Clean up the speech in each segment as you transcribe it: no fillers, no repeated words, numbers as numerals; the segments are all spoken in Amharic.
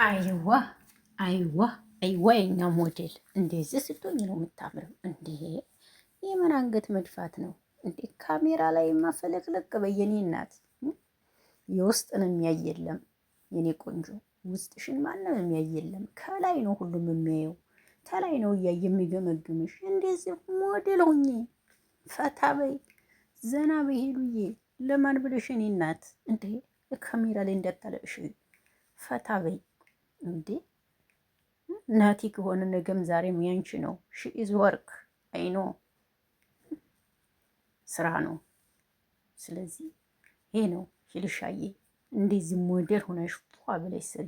አይዋ አይዋ አይዋ የኛ ሞዴል እንደዚህ ስትሆኝ ነው የምታምረው። እንዴ የምን አንገት መድፋት ነው እንዴ? ካሜራ ላይ ማፈለቅለቅ በየኔ እናት የውስጥን የሚያይ የለም የኔ ቆንጆ፣ ውስጥሽን ማንም የሚያይ የለም። ከላይ ነው ሁሉም የሚያየው፣ ከላይ ነው እያየ የሚገመግምሽ። እንደዚህ ሞዴል ሆኜ ፈታ በይ ዘና በይ ሄሉዬ። ለማን ብለሽ የኔ እናት እንዴ? ካሜራ ላይ እንዳታለቅሽ ፈታ በይ እንዴ። ናቲ ከሆነ ነገም ዛሬም ያንቺ ነው። ሺ ኢዝ ወርክ አይኖ ስራ ነው። ስለዚህ ይሄ ነው ሂልሻዬ። እንደዚህ ሞዴል ሆነሽ ፏ ብለሽ ስሪ።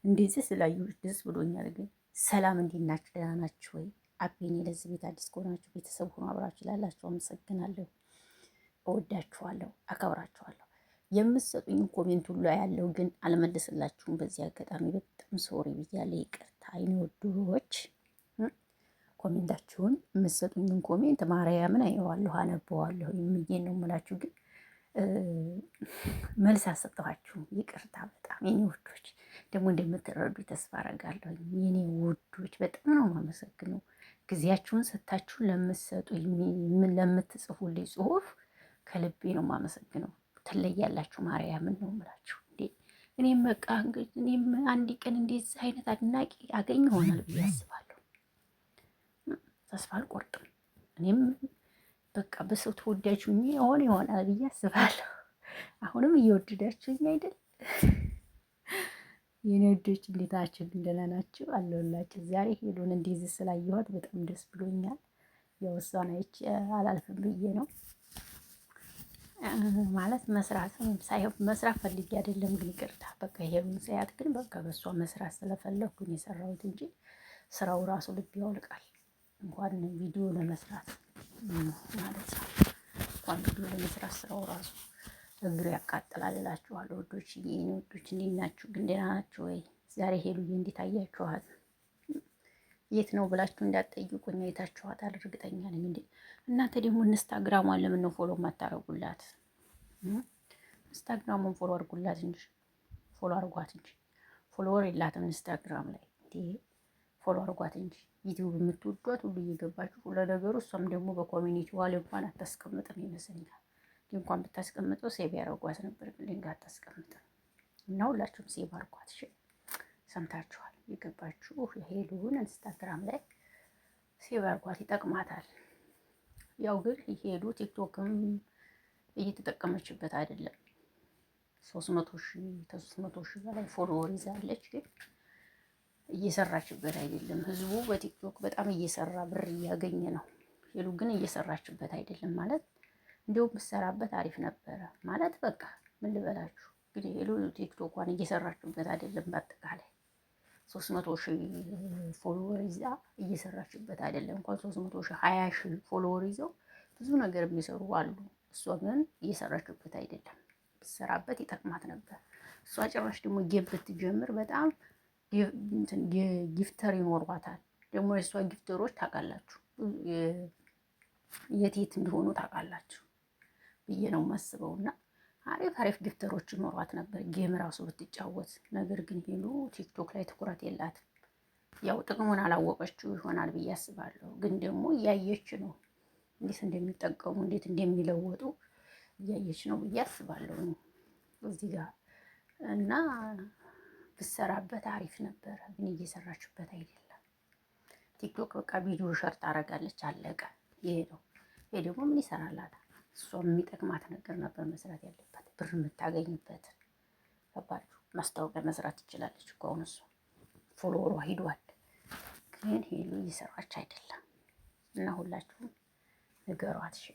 እንደዚህ ስላየሁሽ ደስ ብሎኛል። ግን ሰላም እንዴት ናችሁ? ደህና ናችሁ ወይ? አቤኔ ለዚህ ቤት አዲስ ከሆናችሁ ቤተሰብ ሆኖ አብራችሁ ላላችሁ አመሰግናለሁ። እወዳችኋለሁ፣ አከብራችኋለሁ። የምትሰጡኝ ኮሜንት ሁሉ ያለው ግን አልመልስላችሁም። በዚህ አጋጣሚ በጣም ሶሪ ብያለሁ፣ ይቅርታ የኔ ወዶች። ኮሜንታችሁን የምትሰጡኝን ኮሜንት ማርያምን አየዋለሁ፣ አነበዋለሁ። የምዬን ነው የምላችሁ፣ ግን መልስ አልሰጠኋችሁም። ይቅርታ በጣም የኔ ውዶች። ደግሞ እንደምትረዱ ተስፋ አደርጋለሁ። የኔ ውዶች በጣም ነው የማመሰግነው። ጊዜያችሁን ሰጥታችሁ ለምትሰጡኝ፣ ለምትጽፉልኝ ጽሁፍ ከልቤ ነው የማመሰግነው። ትለያላችሁ። ማርያምን ነው የምላችሁ። እንዴ እኔም በቃ እንግዲህ እኔም አንድ ቀን እንደዚህ አይነት አድናቂ አገኝ ይሆናል ብዬ አስባለሁ። ተስፋ አልቆርጥም። እኔም በቃ በሰው ተወዳጅ ሆኜ ይሆናል ብዬ አስባለሁ። አሁንም እየወደዳችሁኝ አይደል? የኔ ወዶች እንዴት ናችሁ? ደህና ናችሁ? አለሁላችሁ። ዛሬ ሄሉን እንደዚህ ስላየኋት በጣም ደስ ብሎኛል። ያው እሷን አይቼ አላልፍም ብዬ ነው ማለት መስራትም ሳይሆን መስራት ፈልጌ አይደለም፣ ግን ይቅርታ በቃ ይሄን ሰዓት ግን በቃ በሷ መስራት ስለፈለኩ ነው የሰራሁት እንጂ ስራው ራሱ ልብ ያውልቃል። እንኳን ቪዲዮ ለመስራት ማለት ነው፣ እንኳን ቪዲዮ ለመስራት ስራው ራሱ እግሩ ያቃጥላል እላችኋለሁ። ወዶች የኔ ወዶች እንዴት ናችሁ? ግን ደህና ናችሁ ወይ? ዛሬ ሄሉዬ እንዴት አያችኋት? የት ነው ብላችሁ እንዳትጠይቁኝ፣ አይታችኋታል እርግጠኛ ነኝ። እንዴ እናንተ ደግሞ ኢንስታግራሟን ለምን ነው ፎሎ ማታረጉላት? ኢንስታግራሙን ፎሎ አድርጉላት እንጂ ፎሎ አድርጓት እንጂ ፎሎወር የላትም ኢንስታግራም ላይ። እንዴ ፎሎ አድርጓት እንጂ ዩቲዩብ የምትወዷት ሁሉ እየገባችሁ። ለነገሩ እሷም ደግሞ በኮሚኒቲ ዋል እንኳን አታስቀምጥም ይመስለኛል። እንኳን ብታስቀምጠው ሴቭ ያደርጓት ነበር፣ ግን ሊንክ አታስቀምጥም። እና ሁላችሁም ሴቭ አድርጓት። እሺ ሰምታችኋል። የገባችሁ ሄሉን ኢንስታግራም ላይ ሴቭ አድርጓት፣ ይጠቅማታል። ያው ግን ሄሉ ቲክቶክም እየተጠቀመችበት አይደለም። 300,000 በላይ ፎሎወር ይዛለች፣ ግን እየሰራችበት አይደለም። ህዝቡ በቲክቶክ በጣም እየሰራ ብር እያገኘ ነው። ሄሉ ግን እየሰራችበት አይደለም። ማለት እንዲሁም ብትሰራበት አሪፍ ነበረ ማለት በቃ ምን ልበላችሁ። እንግዲህ ሄሉ ቲክቶኳን እየሰራችበት አይደለም። በአጠቃላይ 300,000 ፎሎወር ይዛ እየሰራችበት አይደለም። እንኳን 300,000 20,000 ፎሎወር ይዘው ብዙ ነገር የሚሰሩ አሉ። እሷ ግን እየሰራችበት አይደለም። ብትሰራበት ይጠቅማት ነበር። እሷ ጭራሽ ደግሞ ጌም ብትጀምር በጣም ጊፍተር ይኖሯታል። ደግሞ የእሷ ጊፍተሮች ታውቃላችሁ የት እንደሆኑ ታውቃላችሁ ብዬ ነው የማስበው። እና አሪፍ አሪፍ ጊፍተሮች ይኖሯት ነበር ጌም ራሱ ብትጫወት። ነገር ግን ሄሉ ቲክቶክ ላይ ትኩረት የላትም። ያው ጥቅሙን አላወቀችው ይሆናል ብዬ አስባለሁ። ግን ደግሞ እያየች ነው እንዴት እንደሚጠቀሙ እንዴት እንደሚለወጡ እያየች ነው ብዬ አስባለሁ እዚህ ጋር። እና ብትሰራበት አሪፍ ነበረ፣ ግን እየሰራችበት አይደለም። ቲክቶክ በቃ ቪዲዮ ሸር ታደርጋለች፣ አለቀ። ይሄ ነው። ይሄ ደግሞ ምን ይሰራላታል? እሷ የሚጠቅማት ነገር ነበር መስራት ያለባት፣ ብር የምታገኝበት። ገባችሁ? ማስታወቂያ መስራት ትችላለች እኮ አሁን እሷ ፎሎወሯ ሂዷል። ግን ሄሉ እየሰራች አይደለም። እና ሁላችሁም ንገሯት። እሺ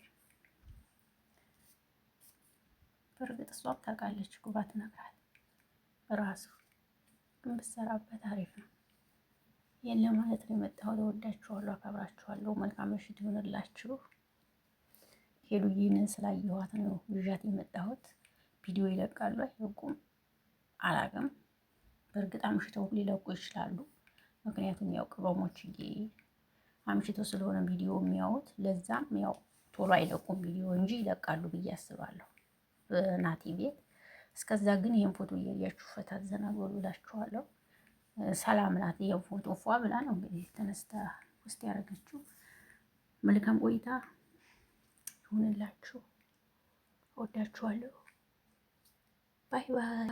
በእርግጥ እሷም ታውቃለች እኮ ባትነግራት ራሱ፣ ግን ብትሰራበት አሪፍ ነው። ይሄን ለማለት ነው የመጣሁት። እወዳችኋለሁ፣ አከብራችኋለሁ። መልካም ምሽት ይሆንላችሁ። ሄሉዬን ስላየኋት ነው ይዣት የመጣሁት። ቪዲዮ ይለቃሉ አይለቁም አላውቅም። በእርግጥ አምሽተው ሊለቁ ይችላሉ። ምክንያቱም ያው ቅመሞችዬ አምሽተው ስለሆነ ቪዲዮ የሚያዩት፣ ለዛም ያው ቶሎ አይለቁም ቪዲዮ እንጂ ይለቃሉ ብዬ አስባለሁ። በናቲ ቤት እስከዛ ግን ይህን ፎቶ እያያችሁ ፈታ ዘና በሉ እላችኋለሁ። ሰላም ናት። ያው ፎቶ ፏ ብላ ነው እንግዲህ ተነስታ ውስጥ ያደረገችው። መልካም ቆይታ ይሁንላችሁ። እወዳችኋለሁ። ባይ ባይ።